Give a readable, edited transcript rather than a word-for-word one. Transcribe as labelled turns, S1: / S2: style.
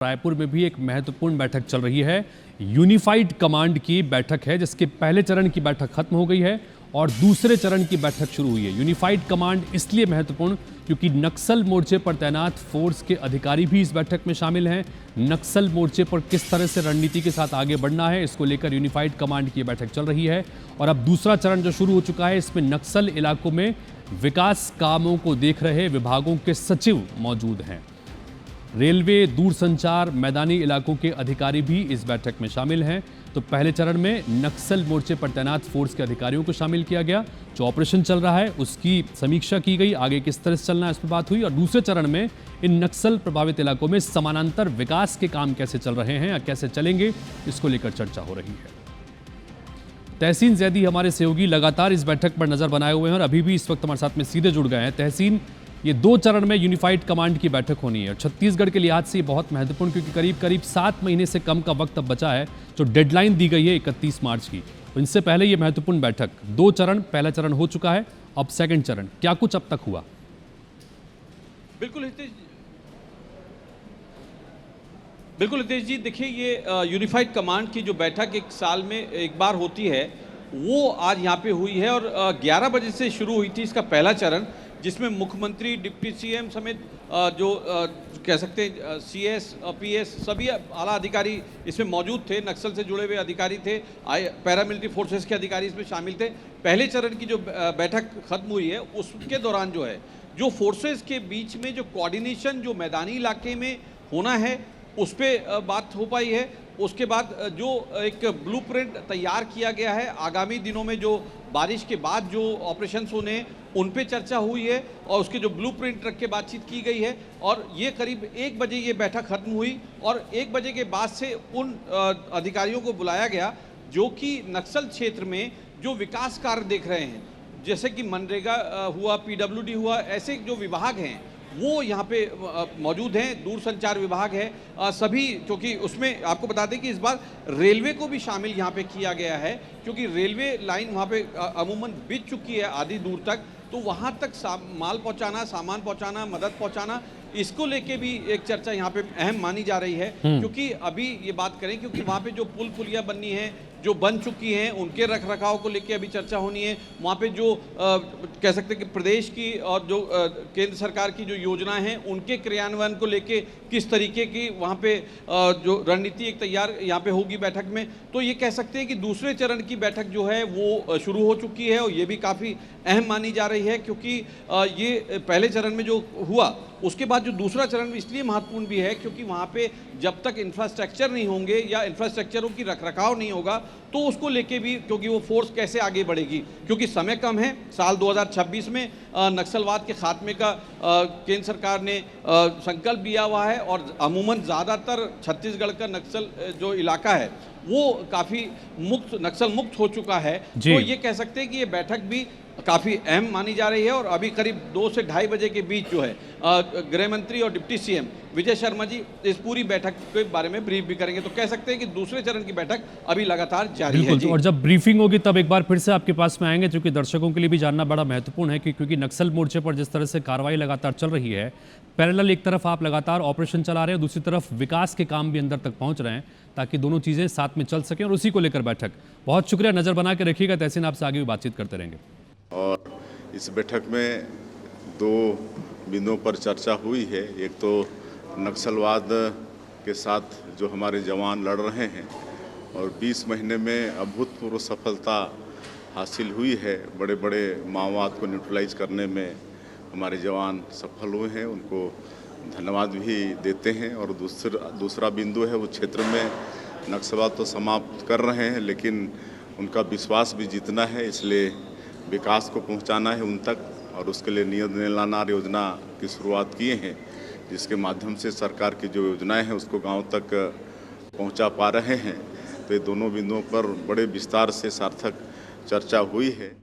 S1: रायपुर में भी एक महत्वपूर्ण बैठक चल रही है। यूनिफाइड कमांड की बैठक है, जिसके पहले चरण की बैठक खत्म हो गई है और दूसरे चरण की बैठक शुरू हुई है। यूनिफाइड कमांड इसलिए महत्वपूर्ण क्योंकि नक्सल मोर्चे पर तैनात फोर्स के अधिकारी भी इस बैठक में शामिल हैं। नक्सल मोर्चे पर किस तरह से रणनीति के साथ आगे बढ़ना है, इसको लेकर यूनिफाइड कमांड की बैठक चल रही है। और अब दूसरा चरण जो शुरू हो चुका है, इसमें नक्सल इलाकों में विकास कामों को देख रहे विभागों के सचिव मौजूद हैं। रेलवे, दूरसंचार, मैदानी इलाकों के अधिकारी भी इस बैठक में शामिल हैं। तो पहले चरण में नक्सल मोर्चे पर तैनात फोर्स के अधिकारियों को शामिल किया गया। जो ऑपरेशन चल रहा है उसकी समीक्षा की गई, आगे किस तरह से चलना है इस पर बात हुई। और दूसरे चरण में इन नक्सल प्रभावित इलाकों में समानांतर विकास के काम कैसे चल रहे हैं या कैसे चलेंगे, इसको लेकर चर्चा हो रही है। तहसीन जैदी हमारे सहयोगी लगातार इस बैठक पर नजर बनाए हुए हैं और अभी भी इस वक्त हमारे साथ में सीधे जुड़ गए हैं। तहसीन, ये दो चरण में यूनिफाइड कमांड की बैठक होनी है और छत्तीसगढ़ के लिहाज से ये बहुत महत्वपूर्ण, क्योंकि करीब करीब 7 महीने से कम का वक्त अब बचा है। जो डेडलाइन दी गई है 31 मार्च की, तो इनसे पहले ये महत्वपूर्ण बैठक, 2 चरण, पहला चरण हो चुका है, अब सेकंड चरण, क्या कुछ अब तक हुआ?
S2: बिल्कुल हितेश जी, देखिए ये यूनिफाइड कमांड की जो बैठक एक साल में एक बार होती है, वो आज यहाँ पे हुई है और 11 बजे से शुरू हुई थी इसका पहला चरण, जिसमें मुख्यमंत्री, डिप्टी सीएम समेत जो कह सकते हैं CS, PS सभी आला अधिकारी इसमें मौजूद थे। नक्सल से जुड़े हुए अधिकारी थे, पैरामिलिट्री फोर्सेस के अधिकारी इसमें शामिल थे। पहले चरण की जो बैठक खत्म हुई है उसके दौरान जो है, जो फोर्सेस के बीच में जो कोऑर्डिनेशन जो मैदानी इलाके में होना है उस पर बात हो पाई है। उसके बाद जो एक ब्लूप्रिंट तैयार किया गया है, आगामी दिनों में जो बारिश के बाद जो ऑपरेशंस होने हैं उन पे चर्चा हुई है और उसके जो ब्लूप्रिंट रख के बातचीत की गई है। और ये करीब 1 बजे ये बैठक खत्म हुई और 1 बजे के बाद से उन अधिकारियों को बुलाया गया जो कि नक्सल क्षेत्र में जो विकास कार्य देख रहे हैं, जैसे कि मनरेगा हुआ, PWD हुआ, ऐसे जो विभाग हैं वो यहाँ पे मौजूद हैं। दूरसंचार विभाग है, सभी, क्योंकि उसमें आपको बता दें कि इस बार रेलवे को भी शामिल यहाँ पे किया गया है, क्योंकि रेलवे लाइन वहाँ पे अमूमन बिछ चुकी है आधी दूर तक, तो वहाँ तक माल पहुँचाना, सामान पहुँचाना, मदद पहुँचाना, इसको लेके भी एक चर्चा यहाँ पे अहम मानी जा रही है। क्योंकि अभी ये बात करें, क्योंकि वहाँ पे जो पुल पुलिया बननी है, जो बन चुकी हैं, उनके रख रखाव को लेके अभी चर्चा होनी है। वहाँ पे जो कह सकते हैं कि प्रदेश की और जो केंद्र सरकार की जो योजनाएं हैं उनके क्रियान्वयन को लेके किस तरीके की वहाँ पे जो रणनीति एक तैयार यहाँ पे होगी बैठक में। तो ये कह सकते हैं कि दूसरे चरण की बैठक जो है वो शुरू हो चुकी है और ये भी काफ़ी अहम मानी जा रही है, क्योंकि ये पहले चरण में जो हुआ उसके बाद जो दूसरा चरण इसलिए महत्वपूर्ण भी है क्योंकि वहाँ पे जब तक इंफ्रास्ट्रक्चर नहीं होंगे या इंफ्रास्ट्रक्चरों की रखरखाव नहीं होगा तो उसको लेके भी, क्योंकि वो फोर्स कैसे आगे बढ़ेगी, क्योंकि समय कम है। साल 2026 में नक्सलवाद के खात्मे का केंद्र सरकार ने संकल्प लिया हुआ है और अमूमन ज़्यादातर छत्तीसगढ़ का नक्सल जो इलाका है वो काफ़ी नक्सल मुक्त हो चुका है। तो ये कह सकते हैं कि ये बैठक भी काफ़ी अहम मानी जा रही है। और अभी करीब 2 से 2:30 बजे के बीच जो है गृह मंत्री और डिप्टी सीएम विजय शर्मा जी इस पूरी बैठक के बारे में ब्रीफ भी करेंगे। तो कह सकते हैं कि दूसरे चरण की बैठक अभी लगातार जारी है जी।
S1: और जब ब्रीफिंग होगी तब एक बार फिर से आपके पास में आएंगे, क्योंकि दर्शकों के लिए भी जानना बड़ा महत्वपूर्ण है कि क्योंकि नक्सल मोर्चे पर जिस तरह से कार्रवाई लगातार चल रही है, पैरेलल एक तरफ आप लगातार ऑपरेशन चला रहे हैं, दूसरी तरफ विकास के काम भी अंदर तक पहुंच रहे हैं, ताकि दोनों चीज़ें साथ में चल सकें और उसी को लेकर बैठक। बहुत शुक्रिया, नज़र बना के रखिएगा। तहसीन, आपसे आगे भी बातचीत करते रहेंगे।
S3: और इस बैठक में 2 बिंदुओं पर चर्चा हुई है। एक तो नक्सलवाद के साथ जो हमारे जवान लड़ रहे हैं और 20 महीने में अभूतपूर्व सफलता हासिल हुई है। बड़े बड़े माओवाद को न्यूट्रलाइज करने में हमारे जवान सफल हुए हैं, उनको धन्यवाद भी देते हैं। और दूसरा बिंदु है, वो क्षेत्र में नक्सलवाद तो समाप्त कर रहे हैं लेकिन उनका विश्वास भी जीतना है, इसलिए विकास को पहुंचाना है उन तक और उसके लिए निलानार योजना की शुरुआत किए हैं, जिसके माध्यम से सरकार की जो योजनाएं हैं उसको गांव तक पहुंचा पा रहे हैं। तो ये दोनों बिंदुओं पर बड़े विस्तार से सार्थक चर्चा हुई है।